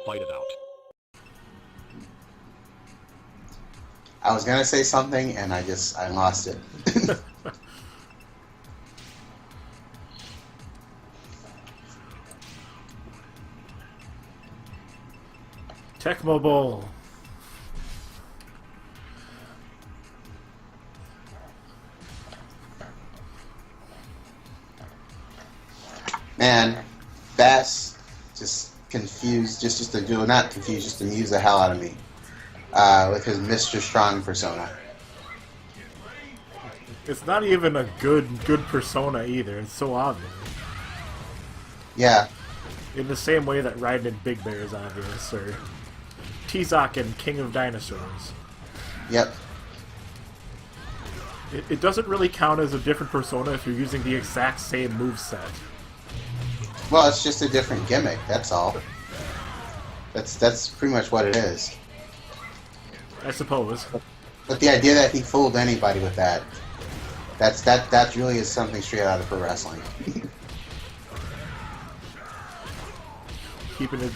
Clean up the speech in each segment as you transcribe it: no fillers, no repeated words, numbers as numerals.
fight about. I was gonna say something and I lost it. Tecmo Bowl. Man, Bass just confused, just to do, not confused, just amuse the hell out of me with his Mr. Strong persona. It's not even a good persona either. It's so obvious. Yeah. In the same way that Raiden and Big Bear is obvious, or T-Zoc and King of Dinosaurs. Yep. It doesn't really count as a different persona if you're using the exact same moveset. Well, it's just a different gimmick, that's all. That's pretty much what it is. I suppose. But the idea that he fooled anybody with that really is something straight out of pro wrestling. Keeping it,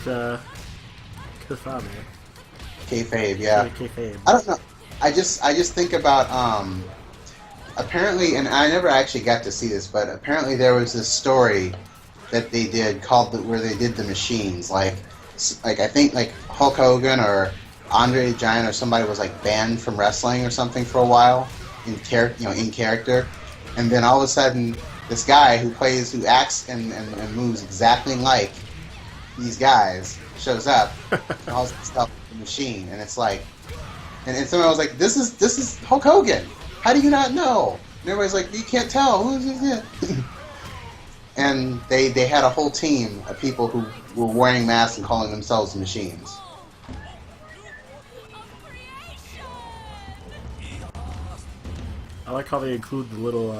Kayfabe. Kayfabe, yeah. Kayfabe. I don't know. I just think about, apparently, and I never actually got to see this, but apparently there was this story that they did where they did the machines, like I think like Hulk Hogan or Andre the Giant or somebody was like banned from wrestling or something for a while in character, and then all of a sudden this guy who acts and moves exactly like these guys shows up and all this stuff with the machine, and it's like, and someone was like, this is Hulk Hogan. How do you not know? And everybody's like, you can't tell. Who is it? And they had a whole team of people who were wearing masks and calling themselves machines. I like how they include the little,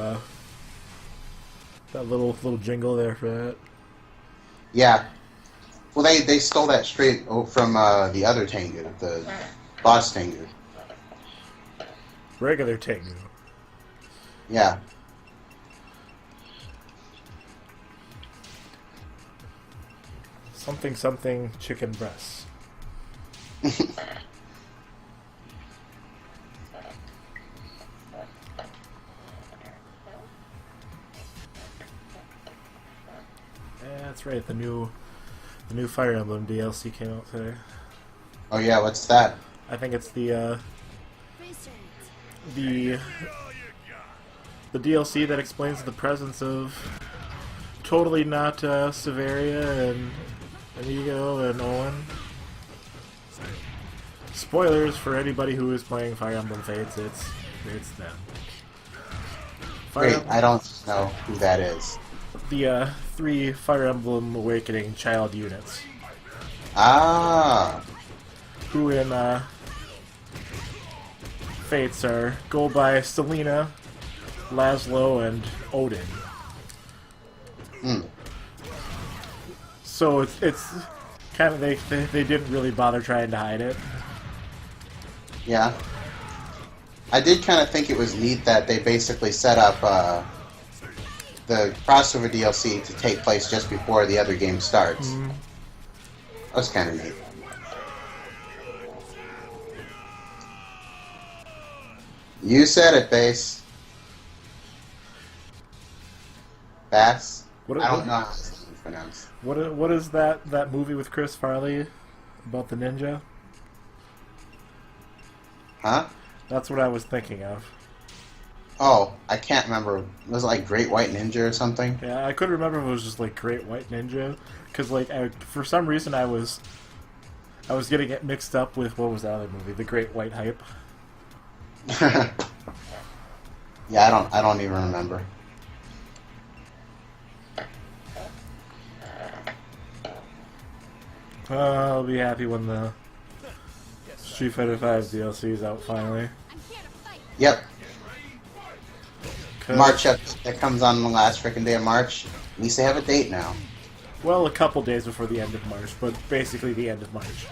that little jingle there for that. Yeah. Well, they stole that straight from the other Tengu, the boss Tengu. Regular Tengu. Yeah. Something chicken breasts. Yeah, that's right. The new Fire Emblem DLC came out today. Oh yeah, what's that? I think it's the DLC that explains the presence of totally not Severia and Inigo and Owen. Spoilers for anybody who is playing Fire Emblem Fates. It's them. Wait, I don't know who that is. The 3 Fire Emblem Awakening child units. Ah. Who in Fates go by Selena, Laszlo, and Odin. Hmm. So it's kind of they didn't really bother trying to hide it. Yeah. I did kind of think it was neat that they basically set up the crossover DLC to take place just before the other game starts. Mm. That was kind of neat. You said it, Bass. Bass? I don't know how it's pronounced. What is that movie with Chris Farley about the ninja? Huh? That's what I was thinking of. Oh, I can't remember. Was it like Great White Ninja or something? Yeah, I couldn't remember if it was just like Great White Ninja, because like for some reason I was getting it mixed up with what was that other movie, The Great White Hype. Yeah, I don't even remember. I'll be happy when the Street Fighter V DLC is out finally. Yep. March up. That comes on the last freaking day of March. At least they have a date now. Well, a couple days before the end of March, but basically the end of March.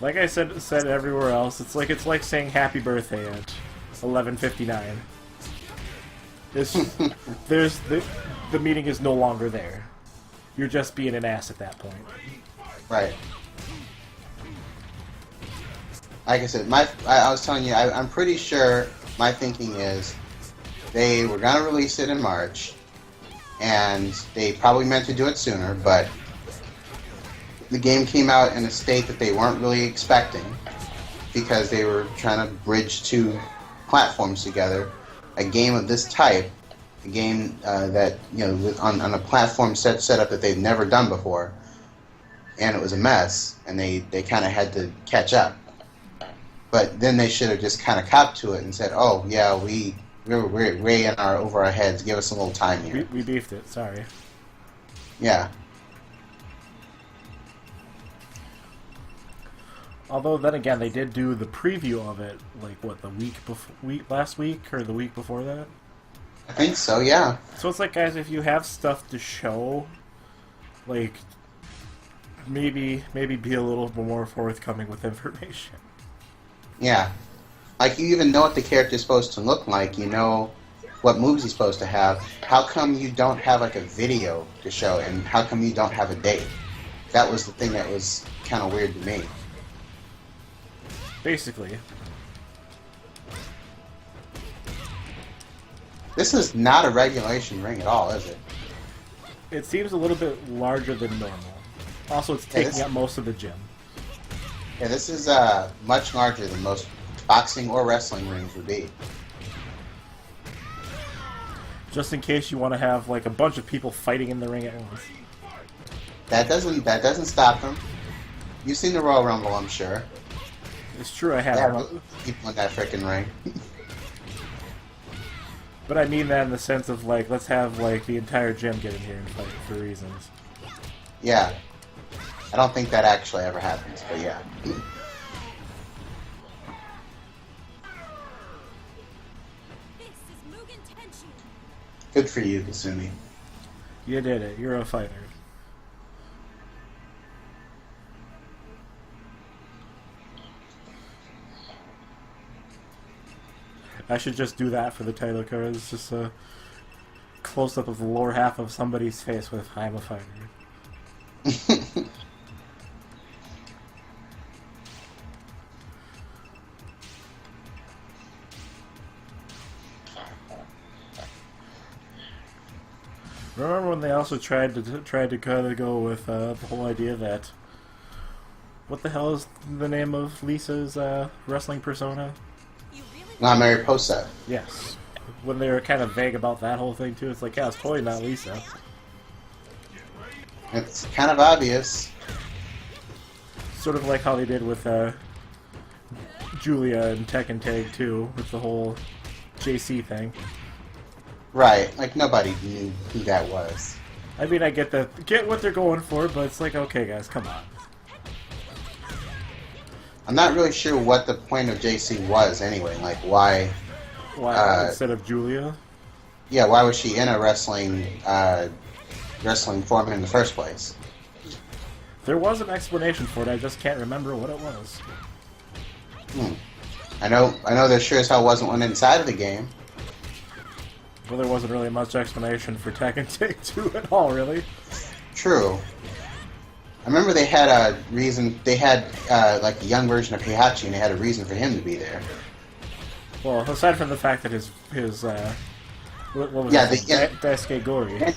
Like I said everywhere else, it's like saying happy birthday at 11:59. The meeting is no longer there. you're just being an ass at that point. Right. Like I said, I was telling you, I'm pretty sure my thinking is they were going to release it in March, and they probably meant to do it sooner, but the game came out in a state that they weren't really expecting because they were trying to bridge two platforms together. A game of this type, a game that, on a platform set up that they've never done before, and it was a mess, and they kind of had to catch up. But then they should have just kind of copped to it and said, "Oh yeah, we're way over our heads. Give us a little time here." We beefed it. Sorry. Yeah. Although then again, they did do the preview of it like what last week or the week before that. I think so. Yeah. So it's like, guys, if you have stuff to show, like maybe be a little more forthcoming with information. Yeah. Like, you even know what the character's supposed to look like. You know what moves he's supposed to have. How come you don't have, like, a video to show, and how come you don't have a date? That was the thing that was kind of weird to me. Basically. This is not a regulation ring at all, is it? It seems a little bit larger than normal. Also, it's taking up most of the gym. Yeah, this is much larger than most boxing or wrestling rings would be. Just in case you want to have like a bunch of people fighting in the ring at once. That doesn't stop them. You've seen the Royal Rumble, I'm sure. It's true, I have. Yeah, people in that frickin' ring. But I mean that in the sense of like, let's have like the entire gym get in here and fight for reasons. Yeah. I don't think that actually ever happens, but yeah. Good for you, Kasumi. You did it. You're a fighter. I should just do that for the title card. It's just a close-up of the lower half of somebody's face with "I'm a fighter." Remember when they also tried to kind of go with the whole idea that what the hell is the name of Lisa's wrestling persona? Not Mary Posa. Yes. When they were kind of vague about that whole thing too, it's like, yeah, it's totally not Lisa. It's kind of obvious. Sort of like how they did with Julia in Tekken Tag 2 with the whole JC thing. Right, like nobody knew who that was. I mean, I get what they're going for, but it's like, okay, guys, come on. I'm not really sure what the point of JC was anyway. Like, why? Why instead of Julia? Yeah, why was she in a wrestling form in the first place? There was an explanation for it. I just can't remember what it was. I know there sure as hell wasn't one inside of the game. Well, there wasn't really much explanation for Tekken Tag 2 at all, really. True. I remember they had a reason. They had like a young version of Heihachi, and they had a reason for him to be there. Well, aside from the fact that his what was Daisuke Gori,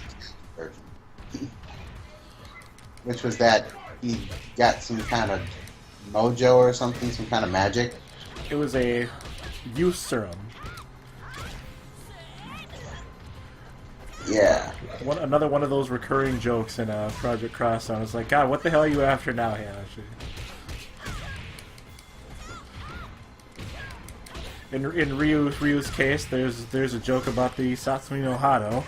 which was that he got some kind of mojo or something, some kind of magic. It was a youth serum. Yeah. Another one of those recurring jokes in Project Crosstown. It's like, God, what the hell are you after now, Heihachi? In Ryu's case, there's a joke about the Satsumi no Hado.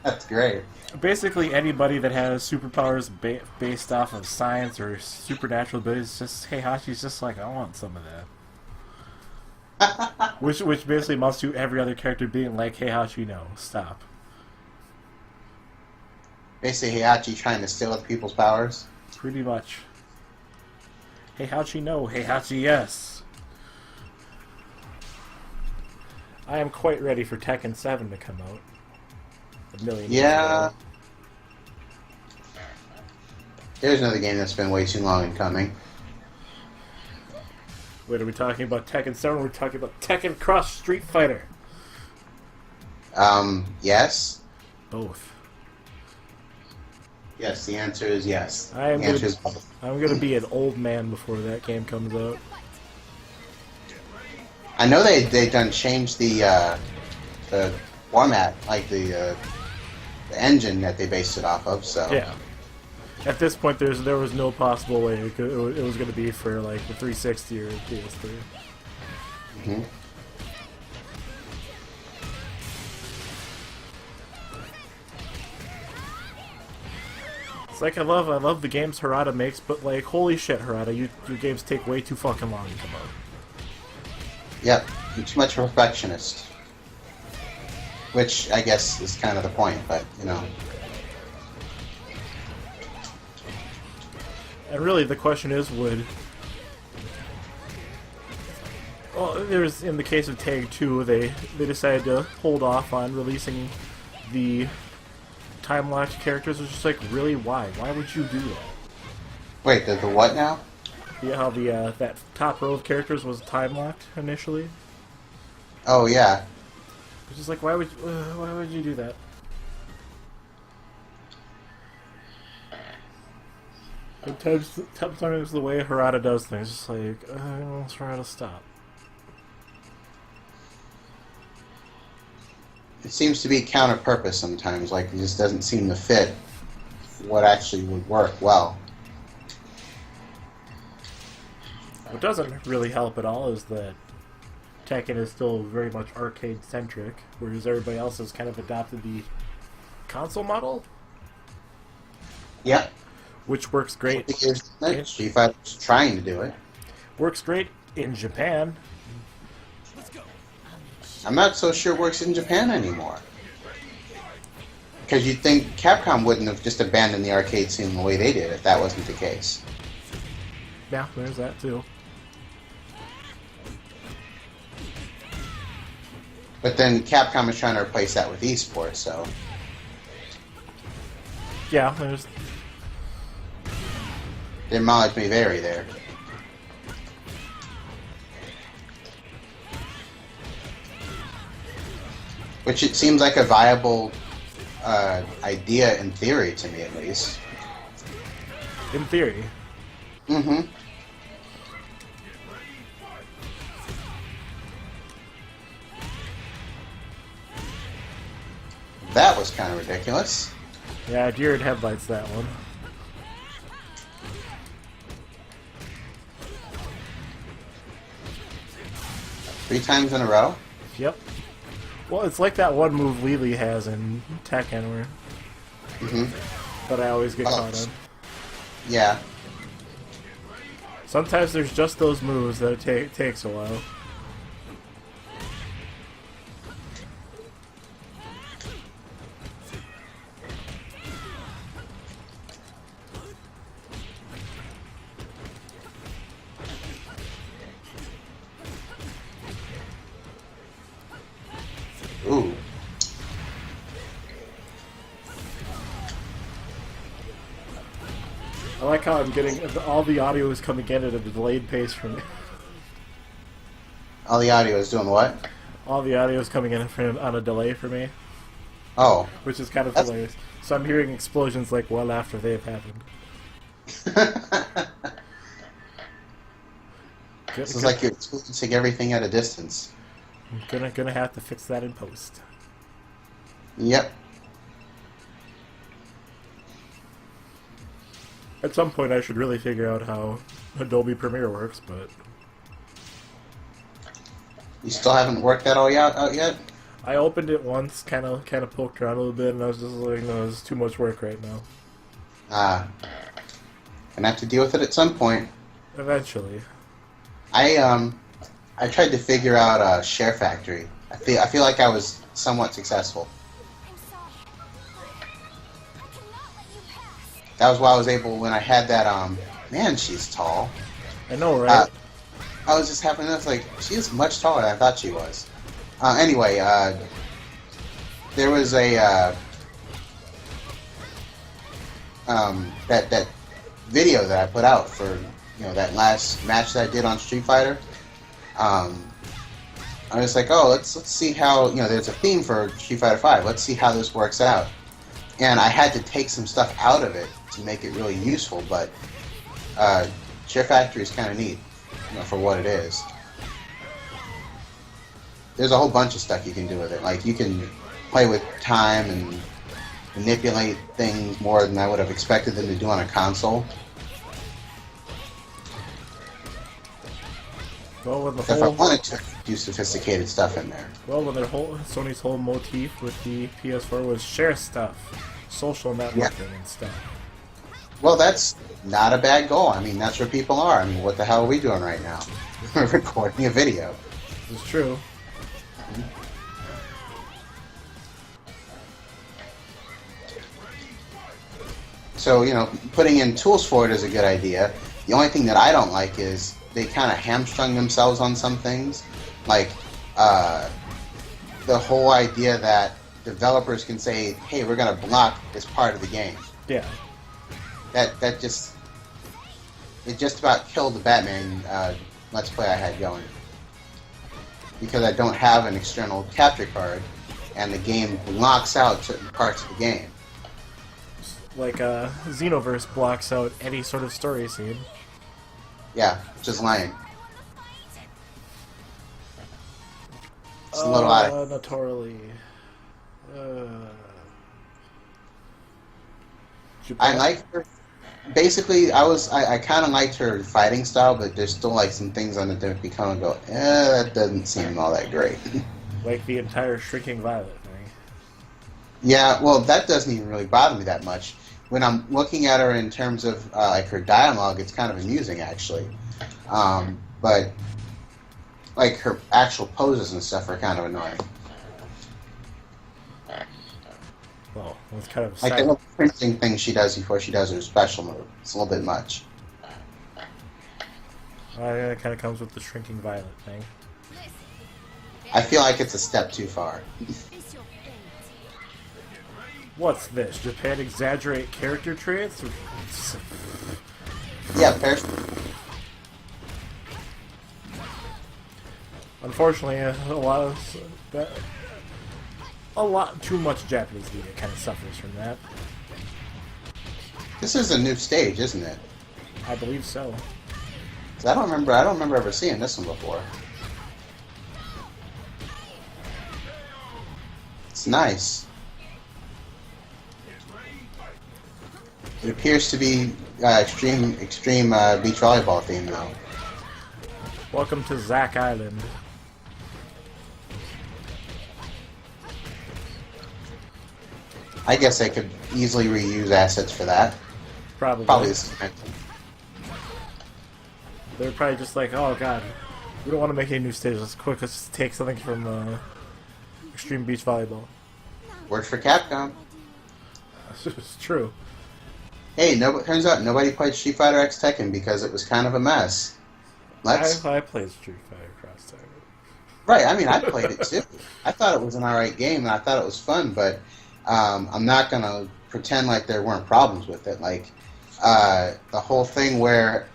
That's great. Basically, anybody that has superpowers based off of science or supernatural abilities, just Heihachi's just like, I want some of that. which basically amounts to every other character being like, Heihachi, no, stop. Basically, Heihachi trying to steal other people's powers. Pretty much. Heihachi, no. Heihachi, yes. I am quite ready for Tekken 7 to come out. A million years ago. There's another game that's been way too long in coming. Wait, are we talking about Tekken 7 or are we talking about Tekken Cross Street Fighter? Yes. Both. Yes, the answer is yes. I'm The answer is both. gonna be an old man before that game comes out. I know they done changed the format, like the engine that they based it off of. So Yeah. At this point, there was no possible way it was going to be for like the 360 or PS3. hmm It's like I love the games Harada makes, but like holy shit, Harada, your games take way too fucking long to come out. Yep, you're too much of a perfectionist. Which I guess is kind of the point, but you know. And really, the question is, well, there's in the case of Tag 2, they decided to hold off on releasing the time-locked characters. It's just like, really, why? Why would you do that? Wait, the what now? Yeah, how that top row of characters was time-locked initially. Oh yeah. It's just like, why would you do that? Sometimes the way Harada does things, it's like, let's try to stop. It seems to be counter-purpose sometimes. Like it just doesn't seem to fit what actually would work well. What doesn't really help at all is that Tekken is still very much arcade-centric, whereas everybody else has kind of adopted the console model, Yep. which works great. Street Fighter's trying to do it. Works great in Japan. I'm not so sure it works in Japan anymore. Because you'd think Capcom wouldn't have just abandoned the arcade scene the way they did if that wasn't the case. Yeah, there's that too. But then Capcom is trying to replace that with esports, so... Yeah, there's... their mileage may vary there. Which it seems like a viable idea in theory to me, at least. In theory. Mm-hmm. That was kind of ridiculous. Yeah, deer in headlights, that one. Three times in a row? Yep. Well, it's like that one move Lily has in Tekken, where... that I always get caught on. Yeah. Sometimes there's just those moves that it takes a while. Ooh. I like how I'm getting... all the audio is coming in at a delayed pace from me. All the audio is doing what? All the audio is coming in on a delay for me, Oh. which is kind of hilarious. So I'm hearing explosions like well after they've happened. This is like you're experiencing everything at a distance. I'm gonna have to fix that in post. Yep. At some point, I should really figure out how Adobe Premiere works, but You still haven't worked that all out yet? I opened it once, kind of poked around a little bit, and I was just like, no, it's too much work right now. Ah. Gonna have to deal with it at some point. Eventually. I tried to figure out Share Factory. I feel like I was somewhat successful. That was why I was able, when I had that, man, she's tall. I know, right? I was just having this, like, she is much taller than I thought she was. Anyway, there was a, that video that I put out for that last match that I did on Street Fighter. I was like, oh, let's see how there's a theme for Street Fighter 5. Let's see how this works out. And I had to take some stuff out of it to make it really useful. But Cheer Factory is kind of neat, for what it is. There's a whole bunch of stuff you can do with it. Like you can play with time and manipulate things more than I would have expected them to do on a console. Well, with the If I wanted to do sophisticated stuff in there. Well, when Sony's whole motif with the PS4 was share stuff, social networking and stuff. Well, that's not a bad goal. I mean, that's where people are. I mean, what the hell are we doing right now? We're recording a video. It's true. So, putting in tools for it is a good idea. The only thing that I don't like is they kind of hamstrung themselves on some things. Like, the whole idea that developers can say, hey, we're going to block this part of the game. Yeah. That just... It just about killed the Batman Let's Play I had going. Because I don't have an external capture card, and the game blocks out certain parts of the game. Like, Xenoverse blocks out any sort of story scene. Yeah, just lying. It's a little out of... Notorily. I like her. Basically, I kind of liked her fighting style, but there's still like some things on it that become and go, that doesn't seem all that great. Like the entire Shrinking Violet thing. Yeah, well, that doesn't even really bother me that much. When I'm looking at her in terms of like her dialogue, it's kind of amusing actually. But like her actual poses and stuff are kind of annoying. Well, it's kind of like the little printing thing she does before she does her special move. It's a little bit much. It kind of comes with the Shrinking Violet thing. I feel like it's a step too far. What's this? Japan exaggerate character traits? Yeah, unfortunately, a lot too much Japanese media kind of suffers from that. This is a new stage, isn't it? I believe so. 'Cause I don't remember ever seeing this one before. It's nice. It appears to be extreme beach volleyball theme though. Welcome to Zack Island. I guess they could easily reuse assets for that. Probably. This is meant to. They're probably just like, oh god, we don't want to make any new stages. Let's just take something from Extreme Beach Volleyball. Works for Capcom. It's true. Hey, turns out nobody played Street Fighter X Tekken because it was kind of a mess. I played Street Fighter Cross Tiger. Right, I mean, I played it too. I thought it was an alright game, and I thought it was fun, but I'm not going to pretend like there weren't problems with it. Like, the whole thing where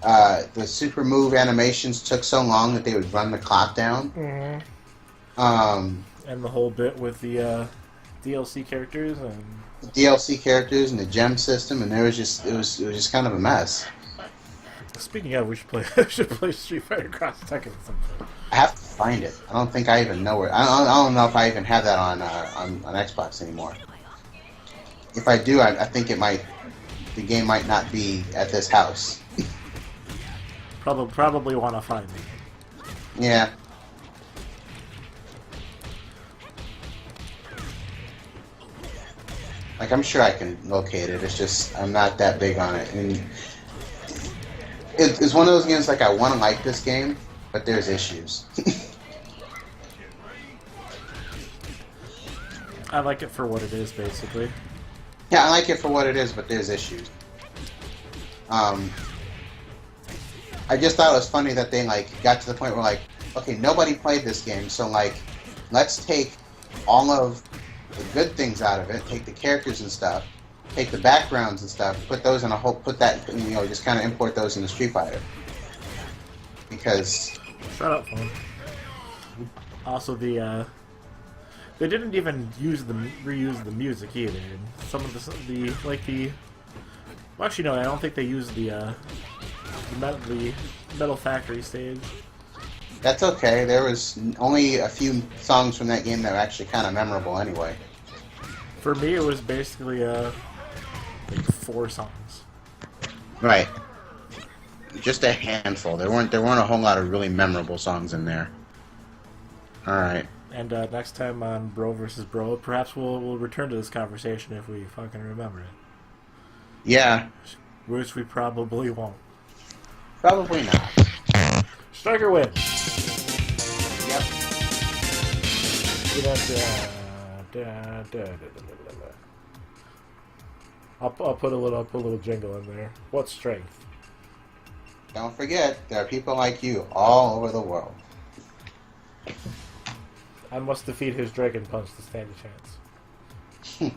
the super move animations took so long that they would run the clock down. Mm-hmm. And the whole bit with the DLC characters and the gem system, and it was just kind of a mess. Speaking of, we should play Street Fighter Cross Tekken at some point. I have to find it. I don't think I even know where. I don't know if I even have that on Xbox anymore. If I do, I think the game might not be at this house. Probably want to find it. Yeah. Like, I'm sure I can locate it. It's just I'm not that big on it, and it's one of those games like I want to like this game, but there's issues. I like it for what it is, basically. Yeah, I like it for what it is, but there's issues. I just thought it was funny that they got to the point where okay, nobody played this game, so let's take all of the good things out of it, take the characters and stuff, take the backgrounds and stuff, put those in a whole, just kind of import those into Street Fighter. Because Shut up, phone. Also, they didn't even reuse the music either. Some of the well, actually, no, I don't think they used the Metal Factory stage. that's okay. There was only a few songs from that game that were actually kind of memorable anyway. For me, it was basically like 4 songs. Right. Just a handful. There weren't a whole lot of really memorable songs in there. All right. And next time on Bro vs. Bro, perhaps we'll return to this conversation if we fucking remember it. Yeah. Which we probably won't. Probably not. Striker wins. Yep. I'll put a little jingle in there. What strength? Don't forget, there are people like you all over the world. I must defeat his Dragon Punch to stand a chance.